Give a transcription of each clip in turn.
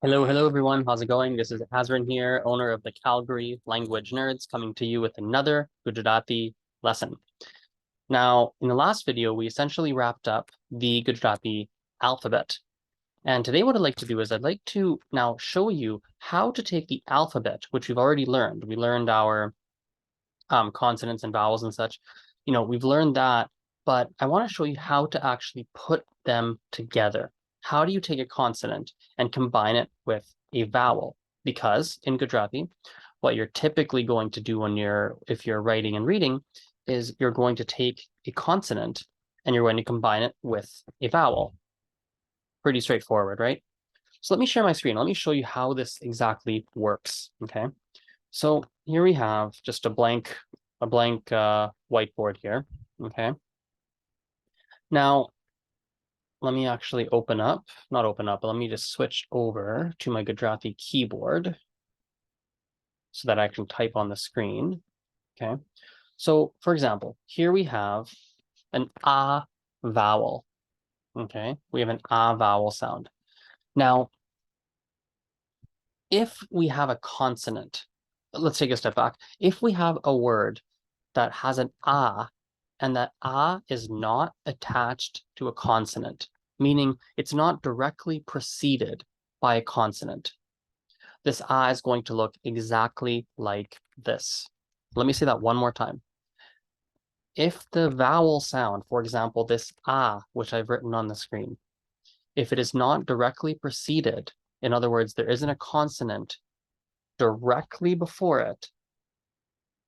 Hello everyone. How's it going? This is Azrin here, owner of the Calgary Language Nerds, coming to you with another Gujarati lesson. Now, in the last video, we essentially wrapped up the Gujarati alphabet. And today what I'd like to do is I'd like to now show you how to take the alphabet, which we've already learned. We learned our consonants and vowels and such. We've learned that, but I want to show you how to actually put them together. How do you take a consonant and combine it with a vowel? Because in Gujarati, what you're typically going to do if you're writing and reading is you're going to take a consonant and you're going to combine it with a vowel. Pretty straightforward, right? So let me share my screen. Let me show you how this exactly works, okay? So here we have just a blank whiteboard here, okay? Now, let me actually not open up, but let me just switch over to my Gujarati keyboard so that I can type on the screen, okay? So for example, here we have an ah vowel, okay? We have an ah vowel sound. Now, if we have a consonant, let's take a step back. If we have a word that has an ah, and that ah is not attached to a consonant, meaning it's not directly preceded by a consonant, this ah is going to look exactly like this. Let me say that one more time. If the vowel sound, for example, this ah, which I've written on the screen, if it is not directly preceded, in other words, there isn't a consonant directly before it,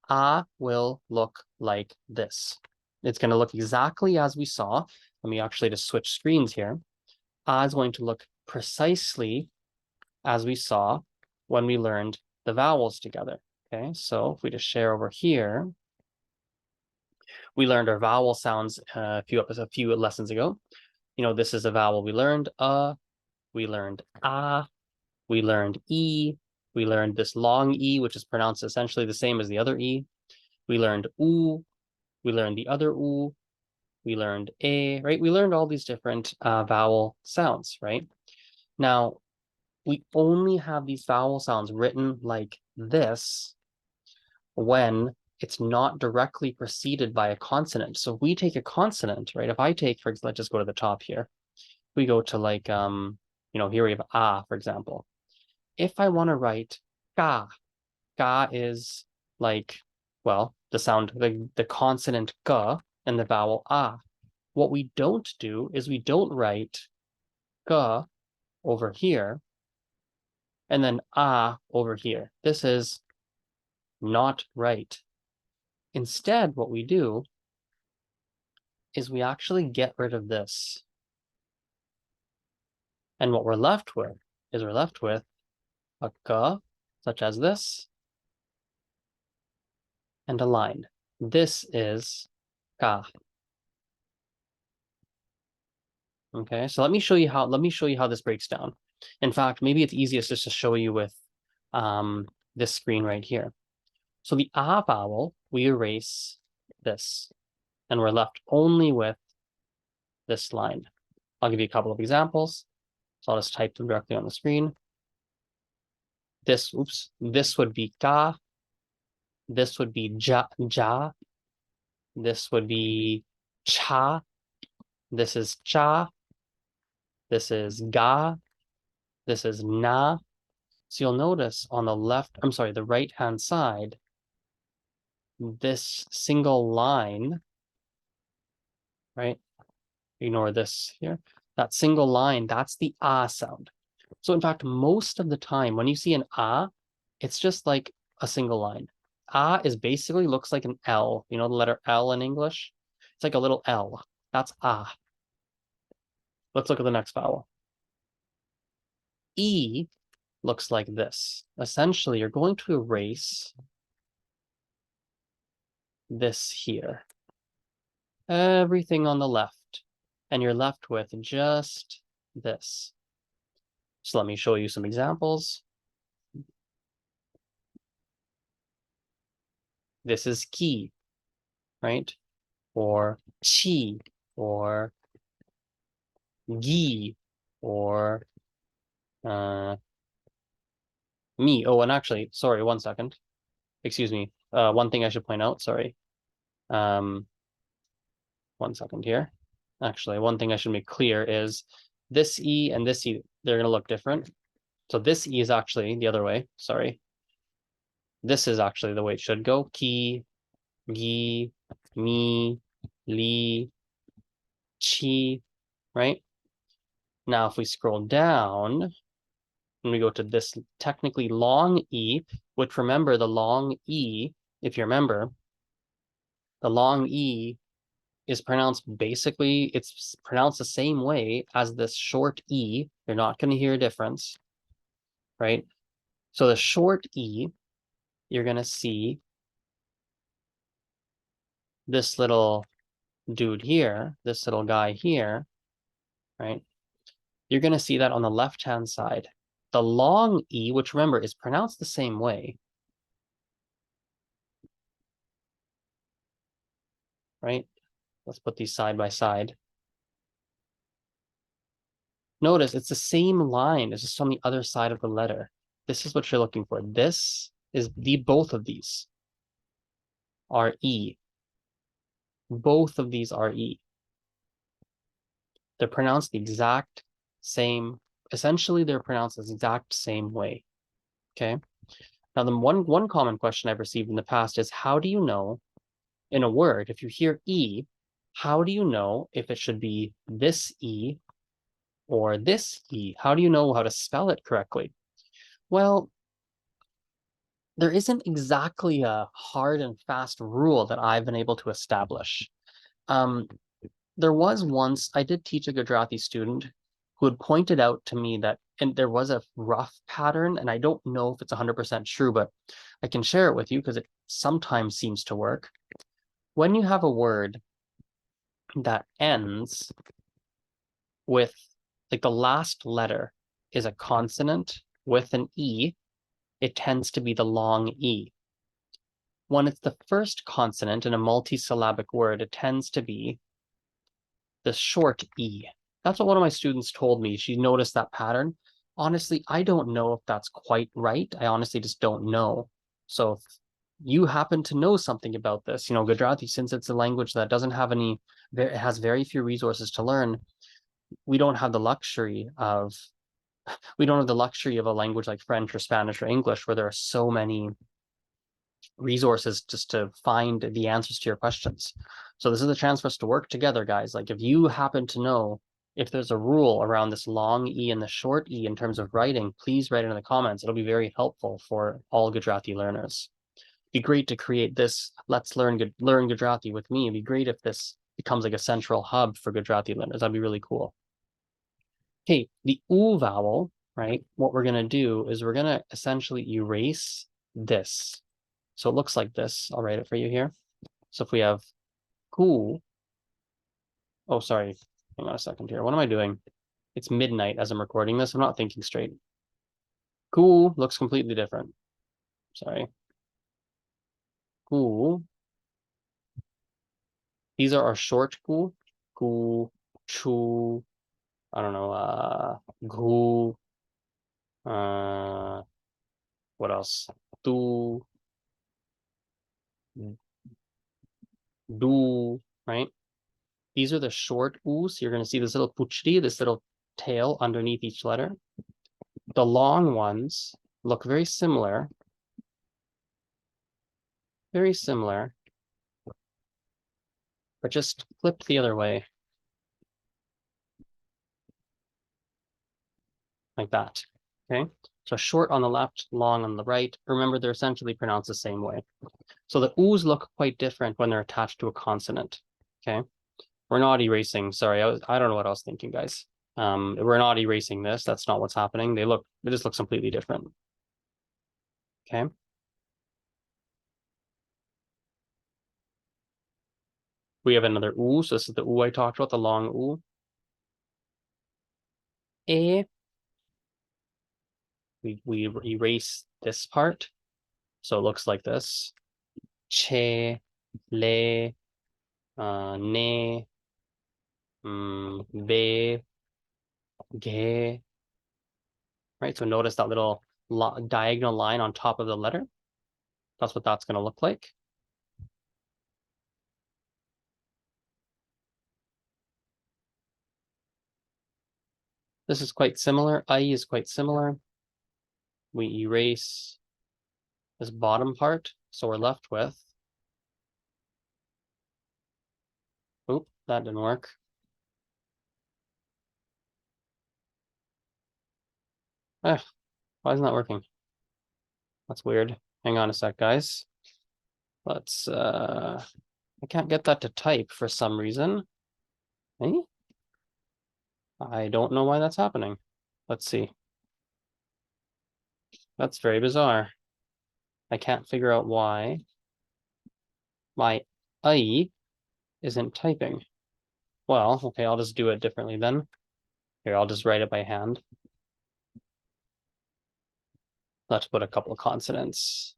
ah will look like this. It's going to look exactly as we saw. Let me actually just switch screens here. Ah is going to look precisely as we saw when we learned the vowels together. Okay, so if we just share over here, we learned our vowel sounds a few lessons ago. This is a vowel we learned. We learned ah, we learned e, we learned this long e, which is pronounced essentially the same as the other e. We learned oo, we learned the other oo, we learned a, right? We learned all these different vowel sounds, right? Now, we only have these vowel sounds written like this when it's not directly preceded by a consonant. So if we take a consonant, right? If I take, for example, let's just go to the top here. We go to like, here we have ah, for example. If I want to write ga, ga is like, well, the consonant ga and the vowel ah. What we don't do is we don't write ga over here and then ah over here. This is not right. Instead, what we do is we actually get rid of this. And what we're left with is a ka, such as this, and a line. This is ka. Okay, so let me show you how this breaks down. In fact, maybe it's easiest just to show you with this screen right here. So the ah vowel, we erase this, and we're left only with this line. I'll give you a couple of examples. So I'll just type them directly on the screen. This would be ka. This would be ja. This would be cha. This is cha. This is ga. This is na. So you'll notice on the right-hand side, this single line, right? Ignore this here. That single line, that's the ah sound. So in fact, most of the time when you see an ah, it's just like a single line. Ah is basically looks like an L. You know the letter L in English? It's like a little L. That's ah. Let's look at the next vowel. E looks like this. Essentially, you're going to erase this here. Everything on the left. And you're left with just this. So let me show you some examples. This is ki, right? Or chi, or gi, or me. Oh, and actually, sorry, 1 second. Excuse me. One thing I should point out, sorry. 1 second here. Actually, one thing I should make clear is this E and this E, they're going to look different. So this E is actually the other way. Sorry. This is actually the way it should go. Ki, gi, mi, li, chi, right? Now, if we scroll down and we go to this technically long E, which remember the long E, if you remember, the long E is pronounced basically, it's pronounced the same way as this short E. You're not going to hear a difference, right? So the short E, you're going to see this little dude here, this little guy here, right? You're going to see that on the left-hand side. The long E, which remember is pronounced the same way, right? Let's put these side by side. Notice it's the same line, it's just on the other side of the letter. This is what you're looking for. This is both of these are E. Both of these are E. They're pronounced the exact same, essentially they're pronounced the exact same way, okay? Now, the one common question I've received in the past is, how do you know in a word, if you hear E, how do you know if it should be this E or this E? How do you know how to spell it correctly? Well, there isn't exactly a hard and fast rule that I've been able to establish. There was once, I did teach a Gujarati student who had pointed out to me that, and there was a rough pattern, and I don't know if it's 100% true, but I can share it with you because it sometimes seems to work. When you have a word that ends with, like the last letter is a consonant with an E, it tends to be the long E. When it's the first consonant in a multisyllabic word, it tends to be the short E. That's what one of my students told me. She noticed that pattern. Honestly, I don't know if that's quite right. I honestly just don't know. So if you happen to know something about this, Gujarati, since it's a language that doesn't have it has very few resources to learn, we don't have the luxury of a language like French or Spanish or English where there are so many resources just to find the answers to your questions. So this is a chance for us to work together, guys. Like if you happen to know if there's a rule around this long E and the short E in terms of writing, please write it in the comments. It'll be very helpful for all Gujarati learners. It'd be great to create this Let's Learn Gujarati with me. It'd be great if this becomes like a central hub for Gujarati learners. That'd be really cool. Okay, the U vowel, right? What we're going to do is we're going to essentially erase this. So it looks like this. I'll write it for you here. So if we have ku, oh, sorry, hang on a second here. What am I doing? It's midnight as I'm recording this. I'm not thinking straight. Ku looks completely different. Sorry. Ku. These are our short ku. Ku, chu, I don't know, gu, what else? Tu, do, right? These are the short U's. You're going to see this little puchri, this little tail underneath each letter. The long ones look very similar, but just flipped the other way, like that, okay? So short on the left, long on the right. Remember, they're essentially pronounced the same way. So the U's look quite different when they're attached to a consonant, okay? We're not erasing, sorry, I don't know what I was thinking, guys. We're not erasing this. That's not what's happening. It just looks completely different, okay? We have another U, so this is the U I talked about, the long U. A, we erase this part, so it looks like this. Che, le, ne, ve, ge, right? So notice that little diagonal line on top of the letter. That's what that's going to look like. This is quite similar. I is quite similar. We erase this bottom part, so we're left with. Oop, that didn't work. Ah, why isn't that working? That's weird. Hang on a sec, guys. Let's I can't get that to type for some reason. Eh? I don't know why that's happening. Let's see. That's very bizarre. I can't figure out why my I isn't typing. Well, okay, I'll just do it differently then. Here, I'll just write it by hand. Let's put a couple of consonants.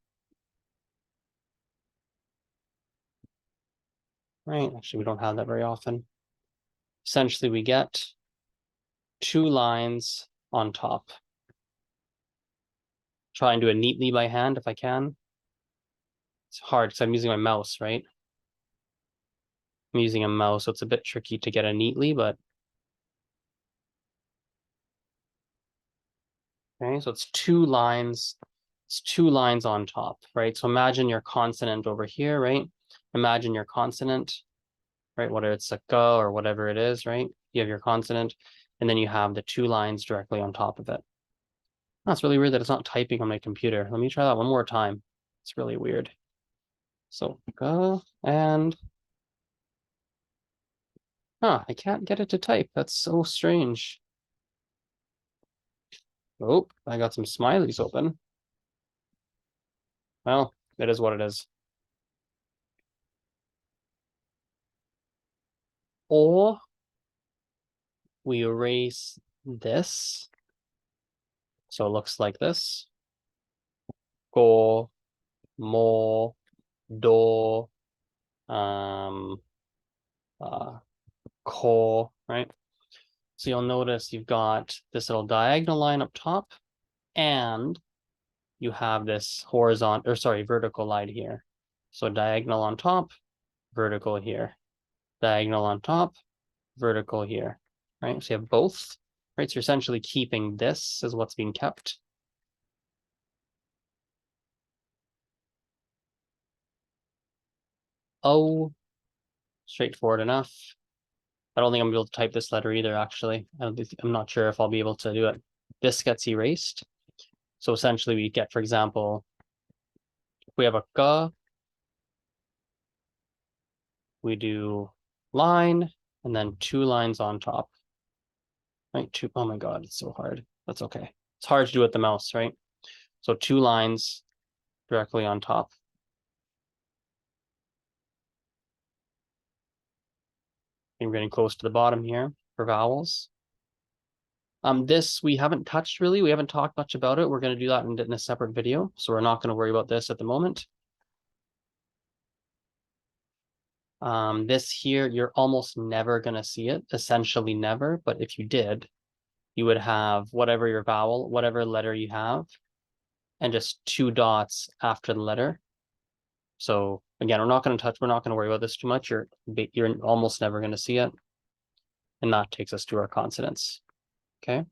Right, actually, we don't have that very often. Essentially, we get 2 lines on top. Try and do it neatly by hand if I can. It's hard because I'm using my mouse, right? I'm using a mouse, so it's a bit tricky to get it neatly, but okay, so it's 2 lines. It's 2 lines on top, right? So imagine your consonant over here, right? Imagine your consonant, right? Whether it's a g or whatever it is, right? You have your consonant, and then you have the 2 lines directly on top of it. That's really weird that it's not typing on my computer. Let me try that one more time. It's really weird. So go and I can't get it to type. That's so strange. Oh, I got some smileys open. Well, it is what it is. Or we erase this. So it looks like this. Go, mo, do, ko, right? So you'll notice you've got this little diagonal line up top, and you have this horizontal, or sorry, vertical line here. So diagonal on top, vertical here. Diagonal on top, vertical here, right? So you have both, right? So you're essentially keeping this as what's being kept. Oh, straightforward enough. I don't think I'm able to type this letter either, actually. I'm not sure if I'll be able to do it. This gets erased. So essentially we get, for example, if we have a G, we do line and then 2 lines on top. Right? Oh my God, it's so hard. That's okay. It's hard to do with the mouse, right? So 2 lines directly on top. I'm getting close to the bottom here for vowels. This we haven't touched really. We haven't talked much about it. We're going to do that in a separate video. So we're not going to worry about this at the moment. This here, you're almost never going to see it, essentially never. But if you did, you would have whatever your vowel, whatever letter you have, and just 2 dots after the letter. So again, we're not going to worry about this too much. You're almost never going to see it. And that takes us to our consonants. Okay.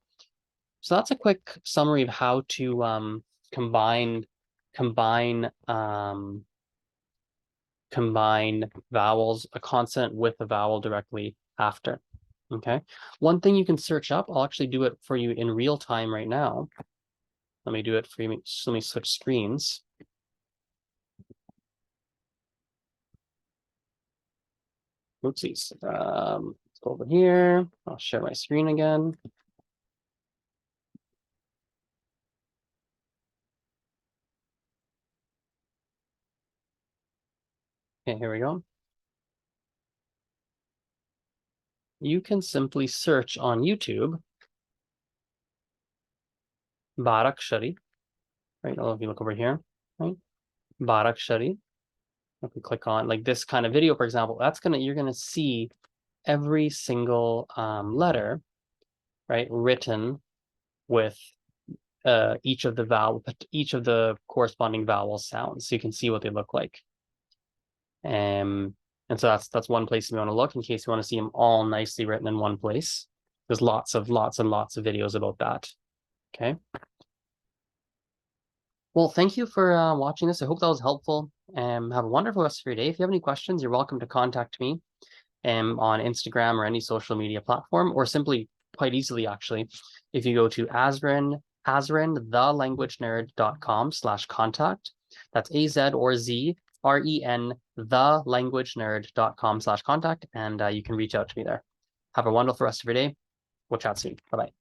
So that's a quick summary of how to combine vowels, a consonant with a vowel directly after. Okay. One thing you can search up, I'll actually do it for you in real time right now. Let me do it for you. Let me switch screens. Oopsies. Let's go over here. I'll share my screen again. Okay, here we go. You can simply search on YouTube Barakshari, right? Oh, if you look over here, right? Barakshari. If we click on like this kind of video, for example, you're gonna see every single letter, right, written with each of the corresponding vowel sounds, so you can see what they look like. And so that's one place you want to look in case you want to see them all nicely written in one place. There's lots and lots of videos about that. Okay. Well, thank you for watching this. I hope that was helpful. Have a wonderful rest of your day. If you have any questions, you're welcome to contact me on Instagram or any social media platform, or simply quite easily, actually, if you go to thelanguagenerd.com/contact. That's AZ or Z REN, thelanguagenerd.com/contact, and you can reach out to me there. Have a wonderful rest of your day. We'll chat soon. Bye-bye.